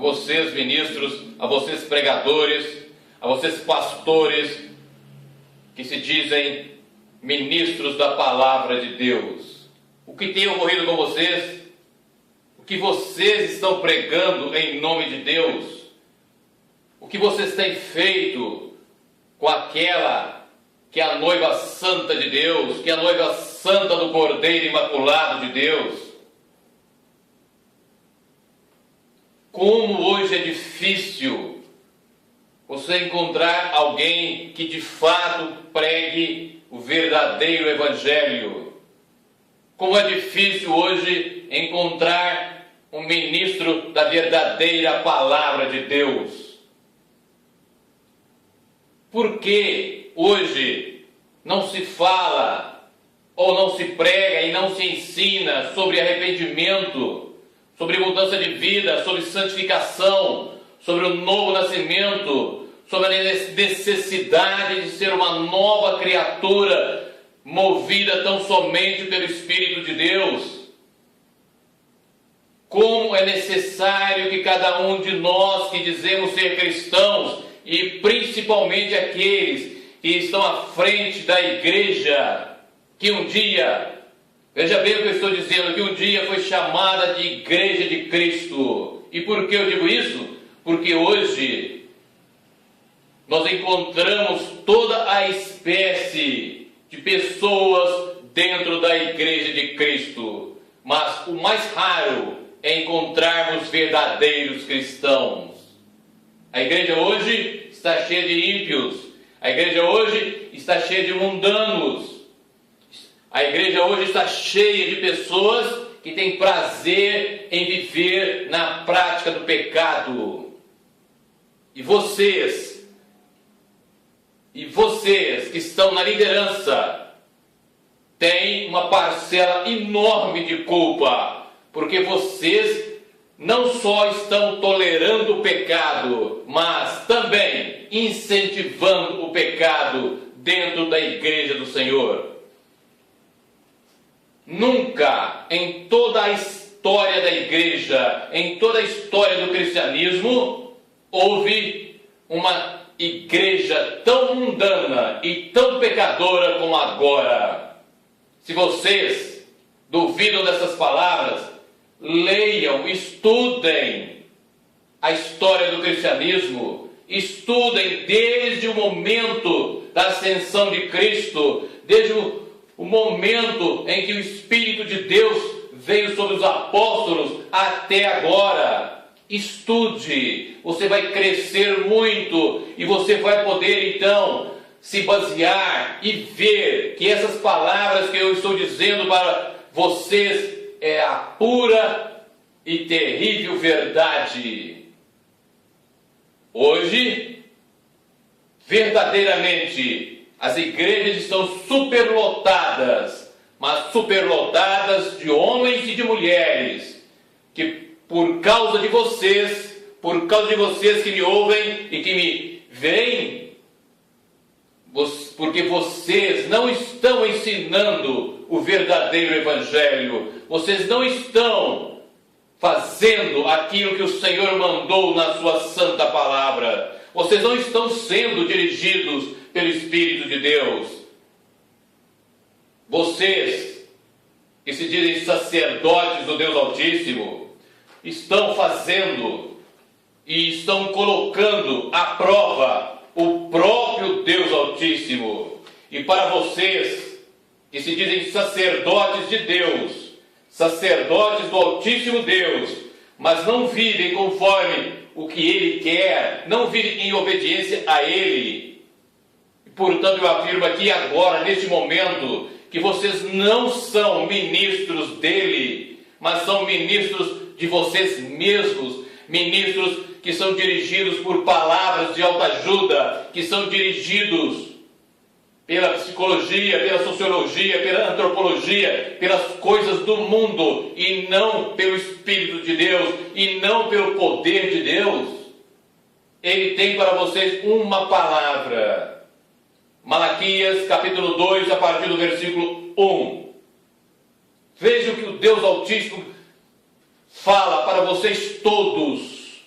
vocês ministros, a vocês pregadores, a vocês pastores, que se dizem ministros da palavra de Deus. O que tem ocorrido com vocês? O que vocês estão pregando em nome de Deus? O que vocês têm feito com aquela que é a noiva santa de Deus, que é a noiva santa do Cordeiro Imaculado de Deus? Como hoje é difícil você encontrar alguém que de fato pregue o verdadeiro Evangelho. Como é difícil hoje encontrar um ministro da verdadeira palavra de Deus. Por que hoje não se fala ou não se prega e não se ensina sobre arrependimento, sobre mudança de vida, sobre santificação, sobre o novo nascimento, sobre a necessidade de ser uma nova criatura, movida tão somente pelo Espírito de Deus? Como é necessário que cada um de nós que dizemos ser cristãos, e principalmente aqueles que estão à frente da igreja, que um dia, veja bem o que eu estou dizendo, que um dia foi chamada de Igreja de Cristo. E por que eu digo isso? Porque hoje nós encontramos toda a espécie de pessoas dentro da Igreja de Cristo, mas o mais raro é encontrarmos verdadeiros cristãos. A igreja hoje está cheia de ímpios, a igreja hoje está cheia de mundanos, a igreja hoje está cheia de pessoas que têm prazer em viver na prática do pecado. E vocês que estão na liderança têm uma parcela enorme de culpa, porque vocês não só estão tolerando o pecado, mas também incentivando o pecado dentro da igreja do Senhor. Nunca em toda a história da igreja, em toda a história do cristianismo, houve uma igreja tão mundana e tão pecadora como agora. Se vocês duvidam dessas palavras, leiam, estudem a história do cristianismo, estudem desde o momento da ascensão de Cristo, desde o momento em que o Espírito de Deus veio sobre os apóstolos até agora. Estude, você vai crescer muito e você vai poder então se basear e ver que essas palavras que eu estou dizendo para vocês é a pura e terrível verdade. Hoje, verdadeiramente, as igrejas estão superlotadas, mas superlotadas de homens e de mulheres, que por causa de vocês que me ouvem e que me veem, porque vocês não estão ensinando o verdadeiro Evangelho, vocês não estão fazendo aquilo que o Senhor mandou na sua santa palavra, vocês não estão sendo dirigidos pelo Espírito de Deus. Vocês, que se dizem sacerdotes do Deus Altíssimo, estão fazendo e estão colocando à prova o próprio Deus Altíssimo. E para vocês, que se dizem sacerdotes de Deus, sacerdotes do Altíssimo Deus, mas não vivem conforme o que Ele quer, não vivem em obediência a Ele. Portanto, eu afirmo aqui agora, neste momento, que vocês não são ministros dEle, mas são ministros de vocês mesmos, ministros que são dirigidos por palavras de autoajuda, que são dirigidos pela psicologia, pela sociologia, pela antropologia, pelas coisas do mundo, e não pelo Espírito de Deus, e não pelo poder de Deus. Ele tem para vocês uma palavra. Malaquias, capítulo 2, a partir do versículo 1. Veja o que o Deus Altíssimo fala para vocês todos.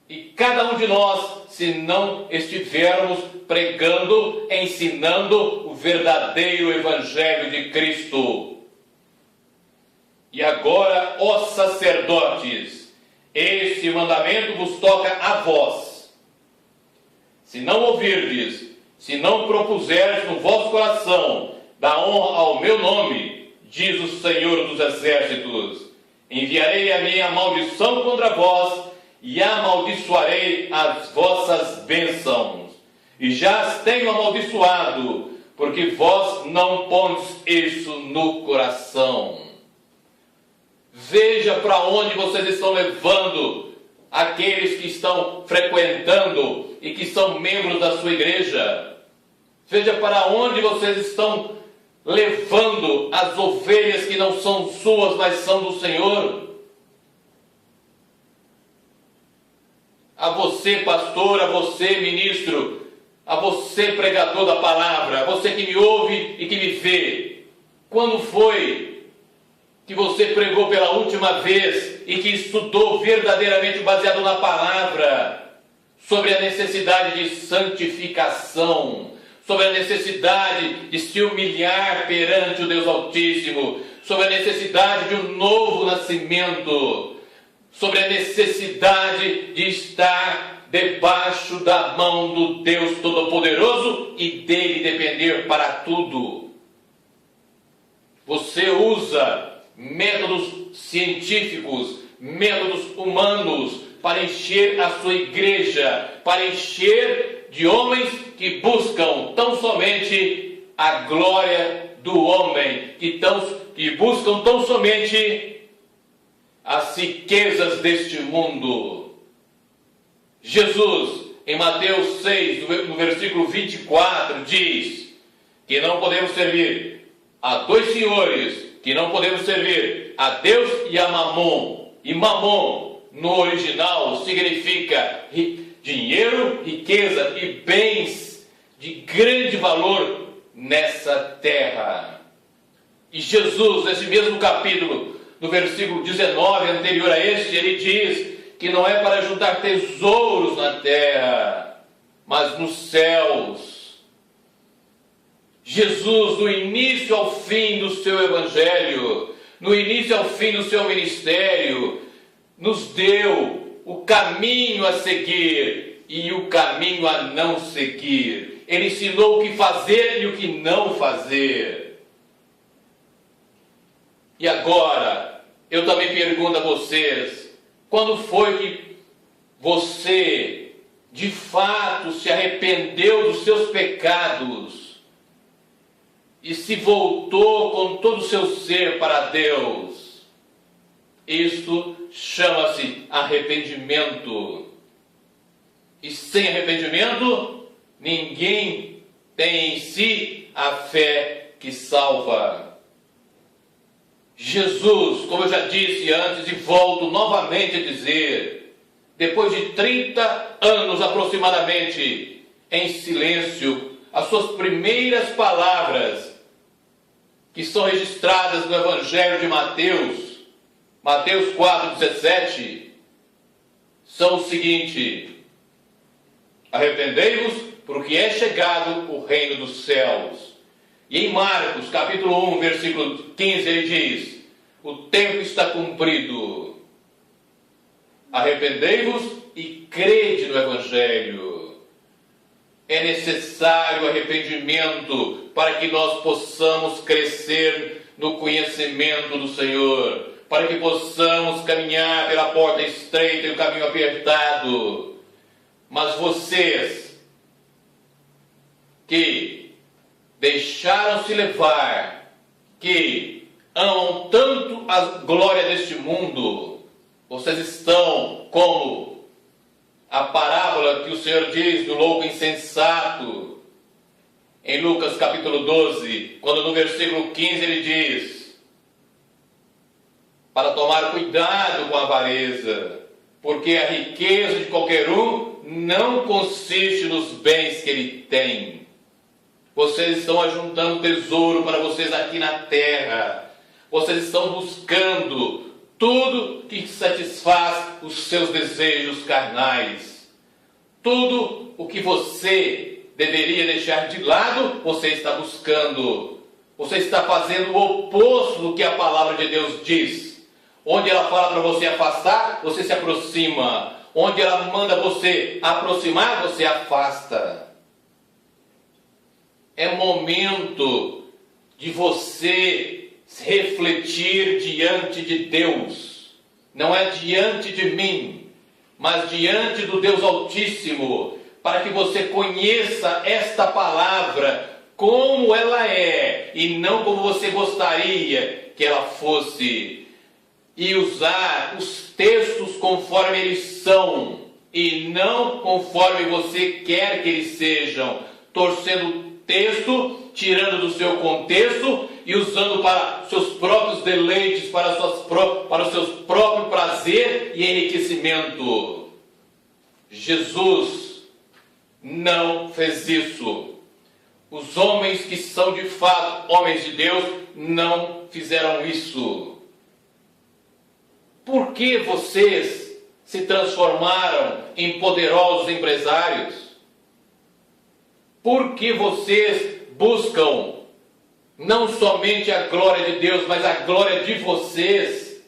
E cada um de nós, se não estivermos pregando, ensinando o verdadeiro Evangelho de Cristo. E agora, ó sacerdotes, este mandamento vos toca a vós. Se não ouvirdes, se não propuserdes no vosso coração dar honra ao meu nome, diz o Senhor dos Exércitos, enviarei a minha maldição contra vós e amaldiçoarei as vossas bênçãos. E já as tenho amaldiçoado, porque vós não pondes isso no coração. Veja para onde vocês estão levando aqueles que estão frequentando e que são membros da sua igreja. Veja para onde vocês estão levando as ovelhas que não são suas, mas são do Senhor. A você, pastor, a você, ministro, a você, pregador da palavra, a você que me ouve e que me vê. Quando foi que você pregou pela última vez e que estudou verdadeiramente baseado na palavra sobre a necessidade de santificação, sobre a necessidade de se humilhar perante o Deus Altíssimo, sobre a necessidade de um novo nascimento, sobre a necessidade de estar debaixo da mão do Deus Todo-Poderoso e dele depender para tudo? Você usa métodos científicos, métodos humanos para encher a sua igreja, para encher de homens que buscam tão somente a glória do homem, que buscam tão somente as riquezas deste mundo. Jesus, em Mateus 6, no versículo 24, diz que não podemos servir a dois senhores, que não podemos servir a Deus e a Mamon. E Mamon, no original, significa dinheiro, riqueza e bens de grande valor nessa terra. E Jesus, nesse mesmo capítulo, no versículo 19, anterior a este, ele diz que não é para juntar tesouros na terra, mas nos céus. Jesus, no início ao fim do seu evangelho, no início ao fim do seu ministério, nos deu o caminho a seguir e o caminho a não seguir. Ele ensinou o que fazer e o que não fazer. E agora, eu também pergunto a vocês, quando foi que você, de fato, se arrependeu dos seus pecados e se voltou com todo o seu ser para Deus? Isto chama-se arrependimento. E sem arrependimento, ninguém tem em si a fé que salva. Jesus, como eu já disse antes e volto novamente a dizer, depois de 30 anos aproximadamente em silêncio, as suas primeiras palavras, que são registradas no Evangelho de Mateus, Mateus 4,17, são o seguinte: arrependei-vos, porque é chegado o reino dos céus. E em Marcos, capítulo 1, versículo 15, ele diz: o tempo está cumprido. Arrependei-vos e crede no Evangelho. É necessário arrependimento para que nós possamos crescer no conhecimento do Senhor, para que possamos caminhar pela porta estreita e o caminho apertado. Mas vocês que deixaram-se levar, que amam tanto a glória deste mundo, vocês estão como a parábola que o Senhor diz do louco insensato, em Lucas capítulo 12, quando no versículo 15 ele diz, para tomar cuidado com a avareza, porque a riqueza de qualquer um não consiste nos bens que ele tem. Vocês estão ajuntando tesouro para vocês aqui na terra. Vocês estão buscando tudo que satisfaz os seus desejos carnais. Tudo o que você deveria deixar de lado, você está buscando. Você está fazendo o oposto do que a palavra de Deus diz. Onde ela fala para você afastar, você se aproxima. Onde ela manda você aproximar, você afasta. É momento de você refletir diante de Deus. Não é diante de mim, mas diante do Deus Altíssimo, para que você conheça esta palavra como ela é e não como você gostaria que ela fosse, e usar os textos conforme eles são e não conforme você quer que eles sejam, torcendo o texto, tirando do seu contexto e usando para seus próprios deleites, para o seu próprio prazer e enriquecimento. Jesus não fez isso. Os homens que são de fato homens de Deus não fizeram isso. Por que vocês se transformaram em poderosos empresários? Por que vocês buscam não somente a glória de Deus, mas a glória de vocês?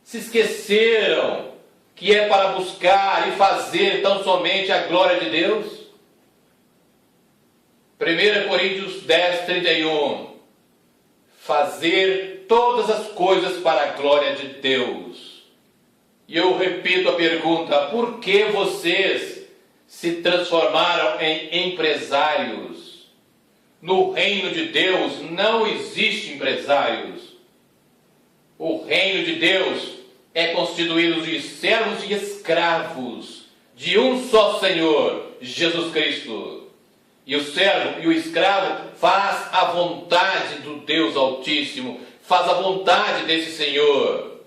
Se esqueceram que é para buscar e fazer tão somente a glória de Deus? 1 Coríntios 10, 31. Fazer todas as coisas para a glória de Deus. E eu repito a pergunta: por que vocês se transformaram em empresários? No reino de Deus não existe empresários. O reino de Deus é constituído de servos e escravos de um só Senhor, Jesus Cristo. E o servo e o escravo faz a vontade do Deus Altíssimo, faz a vontade desse Senhor.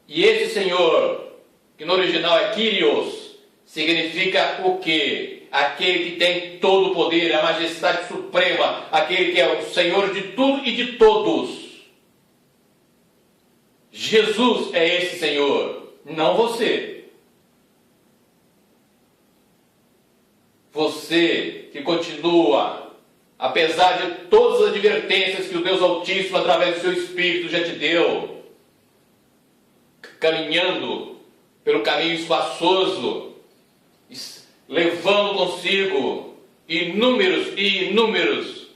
E esse Senhor, que no original é Kyrios, significa o quê? Aquele que tem todo o poder, a majestade suprema, aquele que é o Senhor de tudo e de todos. Jesus é esse Senhor, não você. Você que continua, apesar de todas as advertências que o Deus Altíssimo, através do seu Espírito, já te deu, caminhando pelo caminho espaçoso, levando consigo inúmeros e inúmeros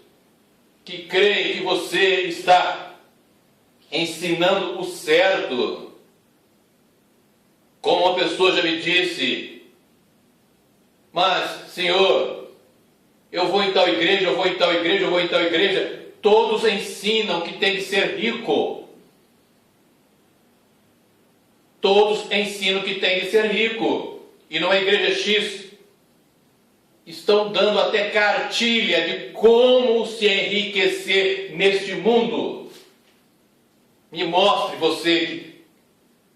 que creem que você está ensinando o certo. Como uma pessoa já me disse: mas, Senhor, eu vou em tal igreja, eu vou em tal igreja, eu vou em tal igreja. Todos ensinam que tem que ser rico. Todos ensinam que tem que ser rico. E numa igreja X, estão dando até cartilha de como se enriquecer neste mundo. Me mostre, você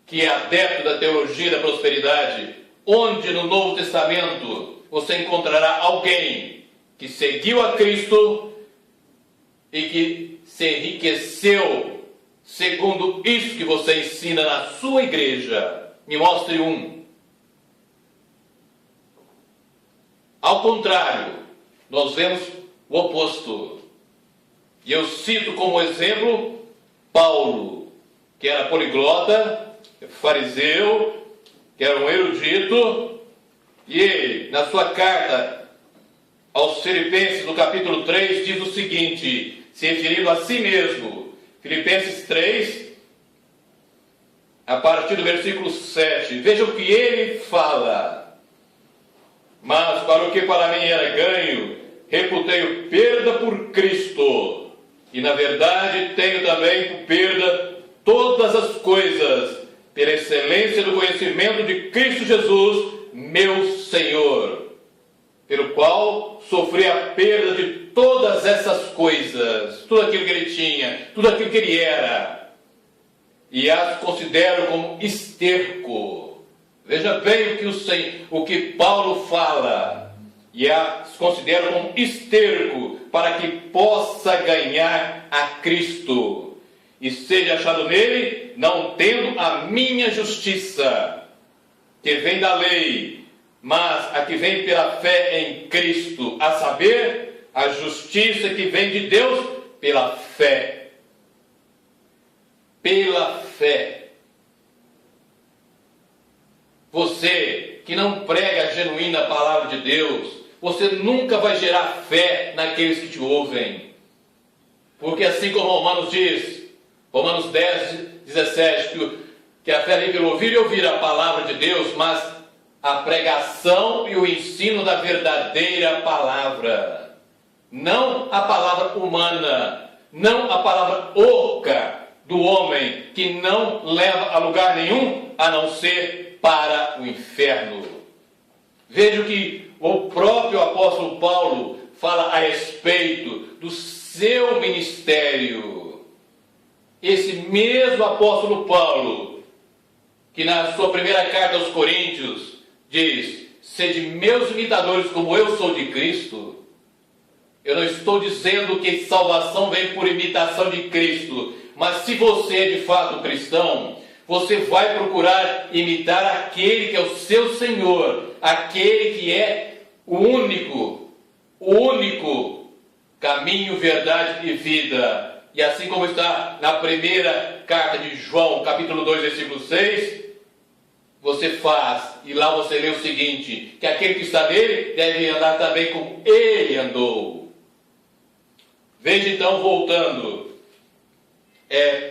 que é adepto da teologia da prosperidade, onde no Novo Testamento você encontrará alguém que seguiu a Cristo e que se enriqueceu segundo isso que você ensina na sua igreja. Me mostre um. Ao contrário, nós vemos o oposto. E eu cito como exemplo Paulo, que era poliglota, fariseu, que era um erudito, e ele, na sua carta aos Filipenses, no capítulo 3, diz o seguinte, se referindo a si mesmo, Filipenses 3, a partir do versículo 7, veja o que ele fala: mas para o que para mim era ganho, reputei-o perda por Cristo, e na verdade tenho também por perda todas as coisas, pela excelência do conhecimento de Cristo Jesus, meu Senhor, pelo qual sofri a perda de todas essas coisas, tudo aquilo que ele tinha, tudo aquilo que ele era, e as considero como esterco. Veja bem o que Paulo fala, e as considero como esterco, para que possa ganhar a Cristo, e seja achado nele, não tendo a minha justiça, que vem da lei, mas a que vem pela fé em Cristo, a saber, a justiça que vem de Deus pela fé. Pela fé. Você que não prega a genuína palavra de Deus, você nunca vai gerar fé naqueles que te ouvem. Porque assim como Romanos diz, Romanos 10, 17, que a fé vem pelo ouvir e ouvir a palavra de Deus, mas a pregação e o ensino da verdadeira palavra. Não a palavra humana, não a palavra oca do homem, que não leva a lugar nenhum, a não ser para o inferno. Veja o que o próprio apóstolo Paulo fala a respeito do seu ministério. Esse mesmo apóstolo Paulo, que na sua primeira carta aos Coríntios diz: sede meus imitadores como eu sou de Cristo. Eu não estou dizendo que salvação vem por imitação de Cristo, mas se você é de fato cristão, você vai procurar imitar aquele que é o seu Senhor, aquele que é o único caminho, verdade e vida. E assim como está na primeira carta de João, capítulo 2, versículo 6, você faz, e lá você lê o seguinte, que aquele que está nele deve andar também como ele andou. Veja então, voltando,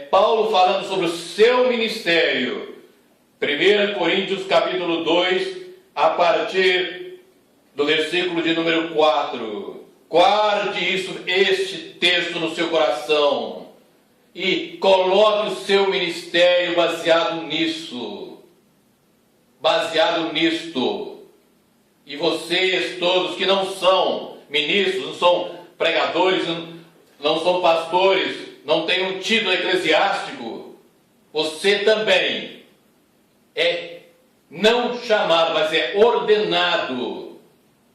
Paulo falando sobre o seu ministério, 1 Coríntios capítulo 2, a partir do versículo de número 4. Guarde este texto no seu coração e coloque o seu ministério baseado nisto. E vocês todos que não são ministros, não são pregadores, não são pastores, não têm um título eclesiástico, você também é não chamado, mas é ordenado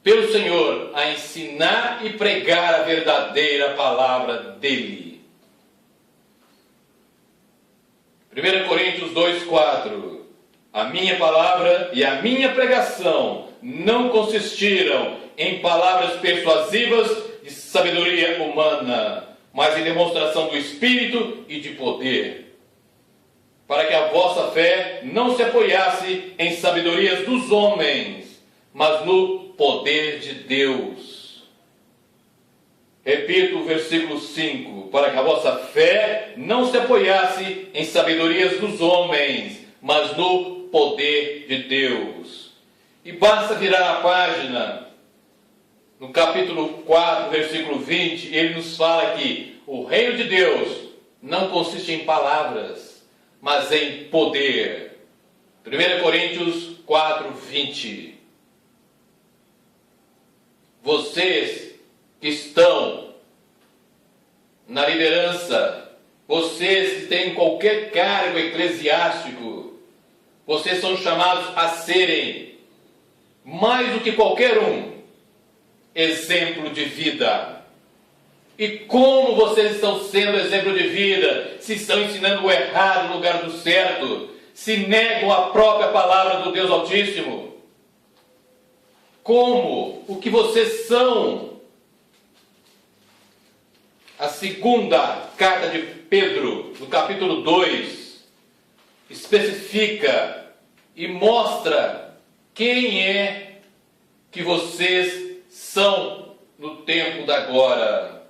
pelo Senhor a ensinar e pregar a verdadeira palavra dele. 1 Coríntios 2:4. A minha palavra e a minha pregação não consistiram em palavras persuasivas de sabedoria humana, mas em demonstração do Espírito e de poder, para que a vossa fé não se apoiasse em sabedorias dos homens, mas no poder de Deus. Repito o versículo 5, para que a vossa fé não se apoiasse em sabedorias dos homens, mas no poder de Deus. E basta virar a página, no capítulo 4, versículo 20, ele nos fala que o reino de Deus não consiste em palavras, mas em poder. 1 Coríntios 4, 20. Vocês que estão na liderança, vocês que têm qualquer cargo eclesiástico, vocês são chamados a serem, mais do que qualquer um, exemplo de vida. E como vocês estão sendo exemplo de vida, se estão ensinando o errado no lugar do certo, se negam a própria palavra do Deus Altíssimo? Como? O que vocês são? A segunda carta de Pedro, no capítulo 2, especifica e mostra quem é que vocês são no tempo da agora.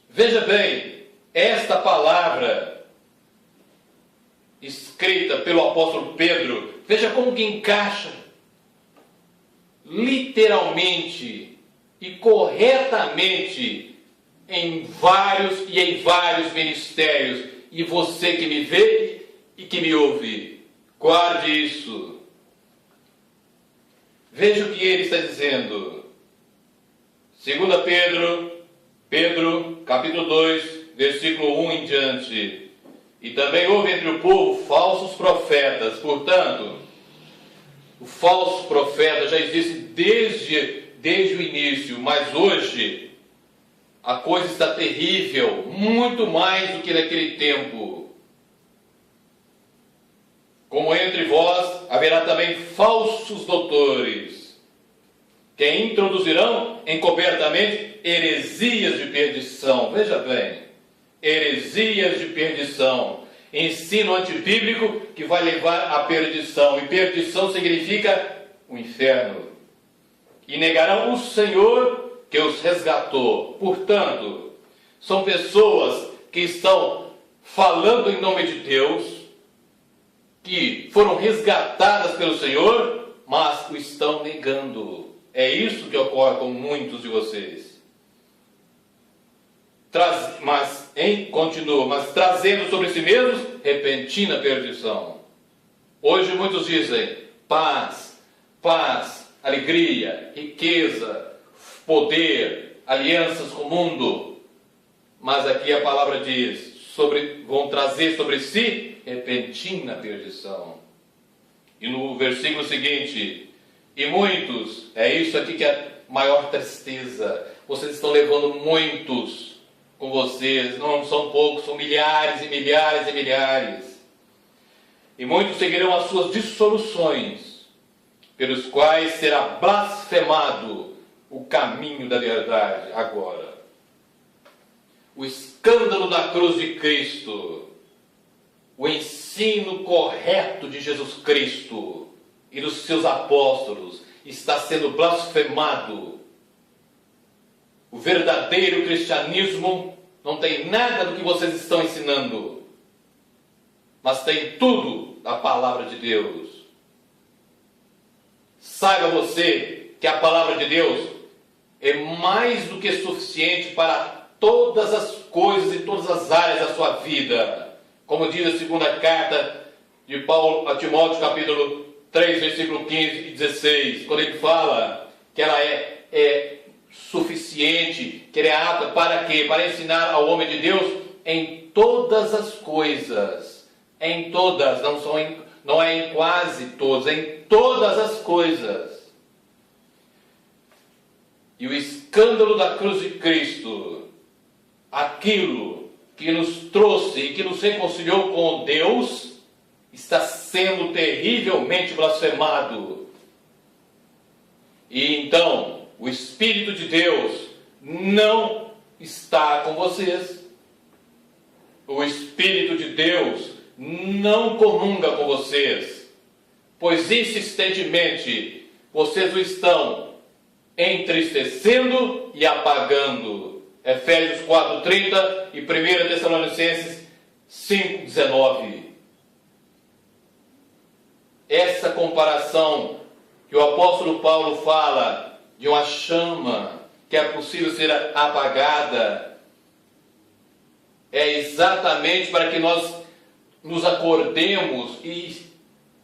Veja bem, esta palavra escrita pelo apóstolo Pedro, veja como que encaixa literalmente e corretamente em vários ministérios. E você que me vê e que me ouve, guarde isso. Veja o que ele está dizendo. 2 Pedro, capítulo 2, versículo 1 em diante. E também houve entre o povo falsos profetas. Portanto, o falso profeta já existe desde o início, mas hoje a coisa está terrível, muito mais do que naquele tempo. como entre vós haverá também falsos doutores, que introduzirão encobertamente heresias de perdição. Veja bem, heresias de perdição, ensino antibíblico que vai levar à perdição, e perdição significa o inferno. E negarão o Senhor que os resgatou. Portanto, são pessoas que estão falando em nome de Deus, que foram resgatadas pelo Senhor, mas o estão negando. É isso que ocorre com muitos de vocês. Continua, mas trazendo sobre si mesmos repentina perdição. Hoje muitos dizem paz, paz, alegria, riqueza, poder, alianças com o mundo. Mas aqui a palavra diz, vão trazer sobre si repentina perdição. E no versículo seguinte, e muitos, é isso aqui que é a maior tristeza, vocês estão levando muitos com vocês, não são poucos, são milhares e milhares e milhares. E muitos seguirão as suas dissoluções, pelos quais será blasfemado o caminho da verdade. Agora, o escândalo da cruz de Cristo, o ensino correto de Jesus Cristo e dos seus apóstolos está sendo blasfemado. O verdadeiro cristianismo não tem nada do que vocês estão ensinando, mas tem tudo da palavra de Deus. Saiba você que a palavra de Deus é mais do que suficiente para todas as coisas e todas as áreas da sua vida. Como diz a segunda carta de Paulo a Timóteo, capítulo 3, versículo 15 e 16, quando ele fala que ela é suficiente, que ela é apta para quê? Para ensinar ao homem de Deus em todas as coisas. Em todas, não é em quase todas, é em todas as coisas. E o escândalo da cruz de Cristo, aquilo que nos trouxe e que nos reconciliou com Deus, está sendo terrivelmente blasfemado. E então, o Espírito de Deus não está com vocês. O Espírito de Deus não comunga com vocês, pois insistentemente vocês o estão entristecendo e apagando. Efésios 4:30 e 1 Tessalonicenses 5:19. Essa comparação que o apóstolo Paulo fala de uma chama que é possível ser apagada, é exatamente para que nós nos acordemos e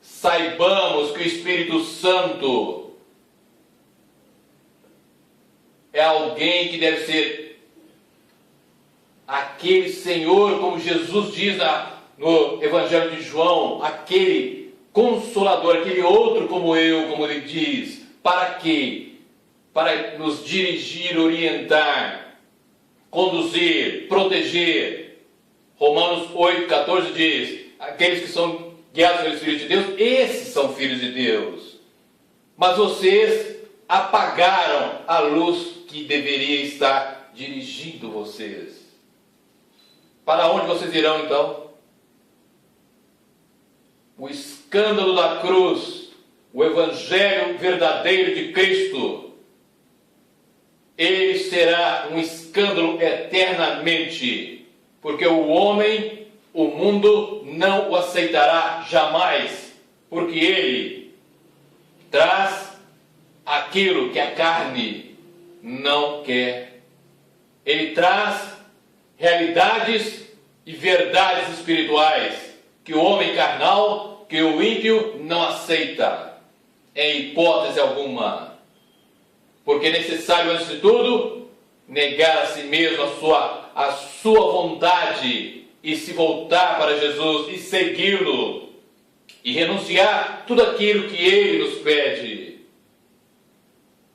saibamos que o Espírito Santo é alguém que deve ser aquele Senhor, como Jesus diz no Evangelho de João, aquele Consolador, aquele outro como eu, como ele diz. Para quê? Para nos dirigir, orientar, conduzir, proteger. Romanos 8,14 diz, aqueles que são guiados pelo Espírito de Deus, esses são filhos de Deus. Mas vocês apagaram a luz que deveria estar dirigindo vocês. Para onde vocês irão então? O escândalo da cruz, o Evangelho verdadeiro de Cristo, ele será um escândalo eternamente, porque o homem, o mundo não o aceitará jamais, porque ele traz aquilo que a carne não quer. Ele traz realidades e verdades espirituais que o homem carnal, que o ímpio não aceita, em hipótese alguma. Porque é necessário, antes de tudo, negar a si mesmo a sua vontade e se voltar para Jesus e segui-lo e renunciar tudo aquilo que Ele nos pede.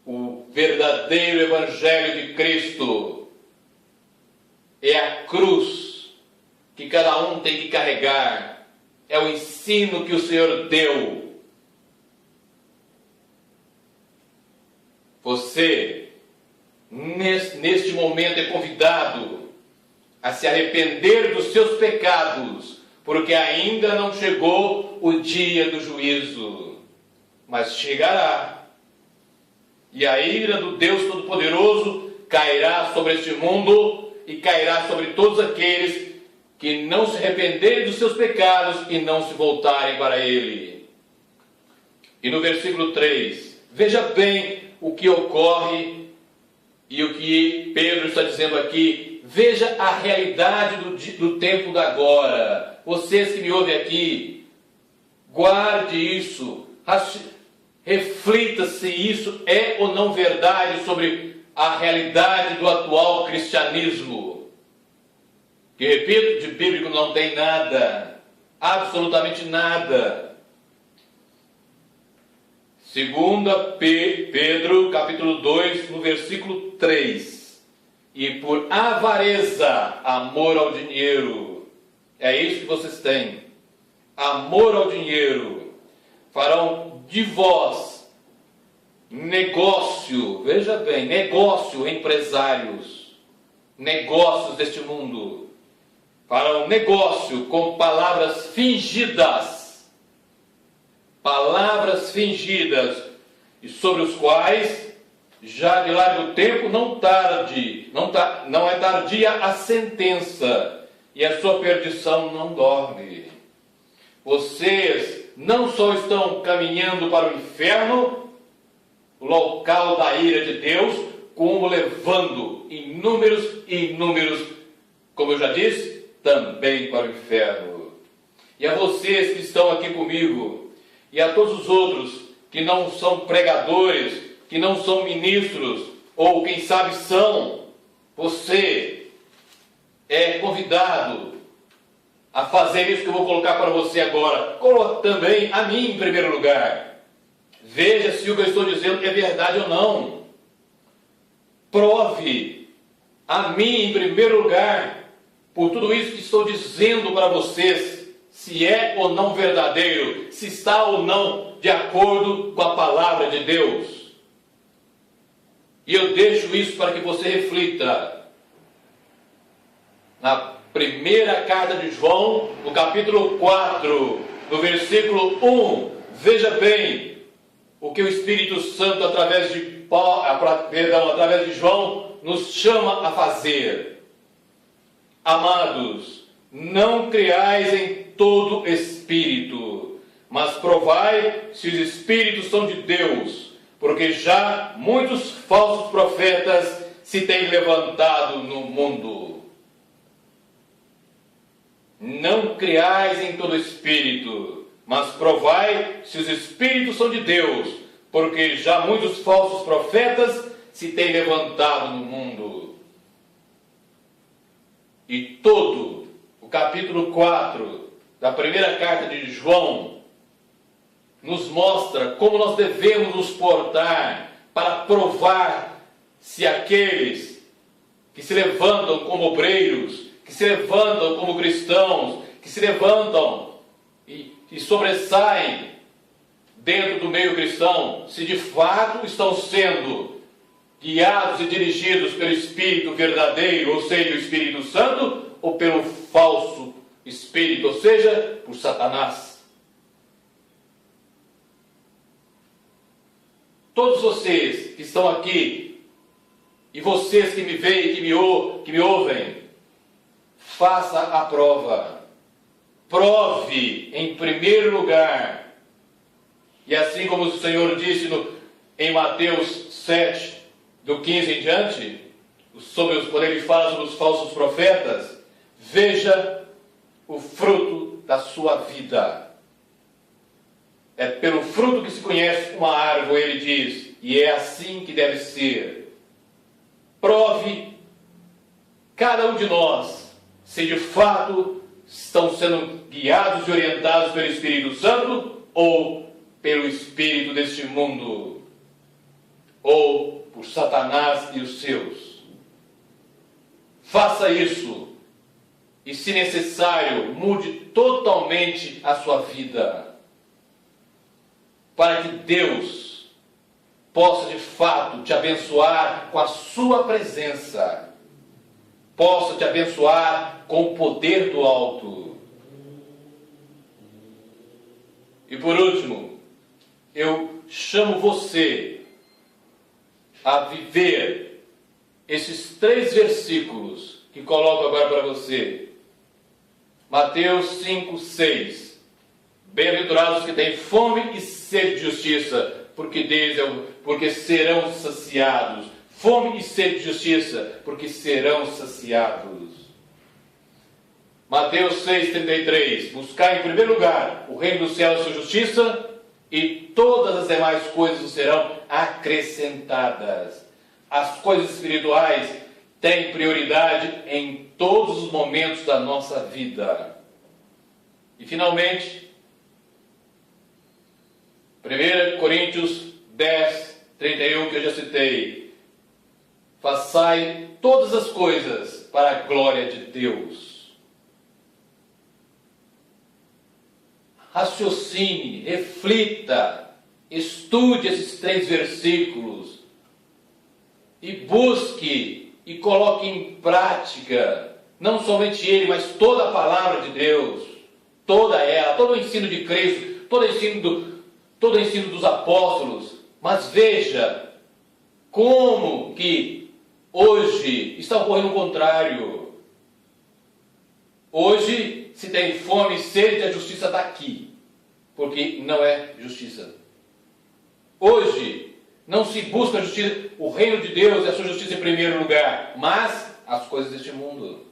O verdadeiro Evangelho de Cristo é a cruz que cada um tem que carregar É o ensino que o Senhor deu. Você, neste momento, é convidado a se arrepender dos seus pecados, porque ainda não chegou o dia do juízo, mas chegará. E a ira do Deus Todo-Poderoso cairá sobre este mundo e cairá sobre todos aqueles que não se arrependerem dos seus pecados e não se voltarem para Ele. E no versículo 3, veja bem o que ocorre e o que Pedro está dizendo aqui. Veja a realidade do tempo da agora. Vocês que me ouvem aqui, guarde isso, reflita se isso é ou não verdade sobre a realidade do atual cristianismo. Que, repito, de bíblico não tem nada, absolutamente nada. Segunda Pedro, capítulo 2, no versículo 3. E por avareza, amor ao dinheiro. É isso que vocês têm. Amor ao dinheiro. Farão de vós negócio, veja bem, negócio, empresários, negócios deste mundo. Farão negócio com palavras fingidas. Palavras fingidas, e sobre os quais já de largo tempo não é tardia a sentença, e a sua perdição não dorme. Vocês não só estão caminhando para o inferno, o local da ira de Deus, como levando inúmeros e inúmeros, como eu já disse, também para o inferno. E a vocês que estão aqui comigo, e a todos os outros que não são pregadores, que não são ministros, ou quem sabe são, você é convidado a fazer isso que eu vou colocar para você agora. Coloque também a mim em primeiro lugar. Veja se o que eu estou dizendo é verdade ou não. Prove a mim em primeiro lugar, por tudo isso que estou dizendo para vocês, se é ou não verdadeiro, se está ou não de acordo com a palavra de Deus. E eu deixo isso para que você reflita. Na primeira carta de João, no capítulo 4, no versículo 1, veja bem o que o Espírito Santo, através de João, nos chama a fazer. Amados, não creais em todo espírito, mas provai se os espíritos são de Deus, porque já muitos falsos profetas se têm levantado no mundo. Não creais em todo espírito, mas provai se os espíritos são de Deus, porque já muitos falsos profetas se têm levantado no mundo. E todo o capítulo 4 da primeira carta de João nos mostra como nós devemos nos portar para provar se aqueles que se levantam como obreiros, que se levantam como cristãos, que se levantam e sobressaem dentro do meio cristão, se de fato estão sendo guiados e dirigidos pelo Espírito verdadeiro, ou seja, o Espírito Santo, ou pelo falso Espírito, ou seja, por Satanás. Todos vocês que estão aqui, e vocês que me veem, que me ouvem, faça a prova. Prove em primeiro lugar. E assim como o Senhor disse em Mateus 7, do 15 em diante, quando ele fala sobre os falsos profetas, veja o fruto da sua vida. É pelo fruto que se conhece uma árvore, ele diz, e é assim que deve ser. Prove cada um de nós se de fato estão sendo guiados e orientados pelo Espírito Santo ou pelo espírito deste mundo, ou por Satanás e os seus. Faça isso. e, se necessário, mude totalmente a sua vida, para que Deus possa de fato te abençoar com a sua presença, possa te abençoar com o poder do alto. E por último, eu chamo você a viver esses 3 versículos que coloco agora para você. Mateus 5, 6. Bem-aventurados que têm fome e sede de justiça, porque serão saciados. Fome e sede de justiça, porque serão saciados. Mateus 6,33. Buscar em primeiro lugar o reino dos céus e sua justiça, e todas as demais coisas serão acrescentadas. As coisas espirituais têm prioridade em todos os momentos da nossa vida. E finalmente, 1 Coríntios 10, 31, que eu já citei. Façai todas as coisas para a glória de Deus. Raciocine, reflita, estude esses 3 versículos e busque e coloque em prática, não somente ele, mas toda a palavra de Deus, toda ela, todo o ensino de Cristo, todo o ensino dos apóstolos. Mas veja como que hoje está ocorrendo o contrário. Hoje se tem fome e sede, a justiça está aqui, porque não é justiça. Hoje não se busca a justiça, o reino de Deus e a sua justiça em primeiro lugar, mas as coisas deste mundo.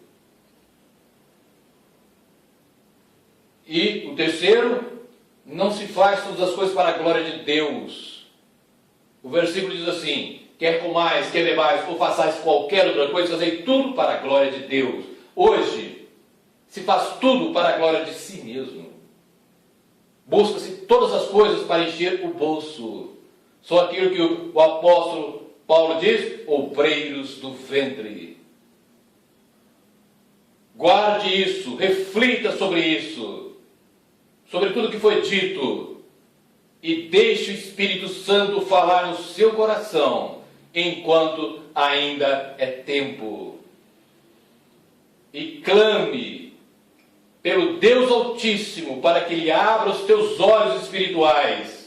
E o terceiro, não se faz todas as coisas para a glória de Deus. O versículo diz assim: quer comais, quer bebais, ou façais qualquer outra coisa, fazei tudo para a glória de Deus. Hoje se faz tudo para a glória de si mesmo. Busca-se todas as coisas para encher o bolso. Só aquilo que o apóstolo Paulo diz: obreiros do ventre. Guarde isso, reflita sobre isso, sobre tudo que foi dito, e deixe o Espírito Santo falar no seu coração, enquanto ainda é tempo. E clame pelo Deus Altíssimo, para que Ele abra os teus olhos espirituais,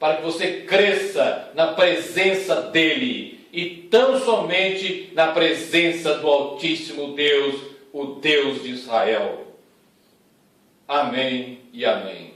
para que você cresça na presença dEle, e tão somente na presença do Altíssimo Deus, o Deus de Israel. Amém e amém.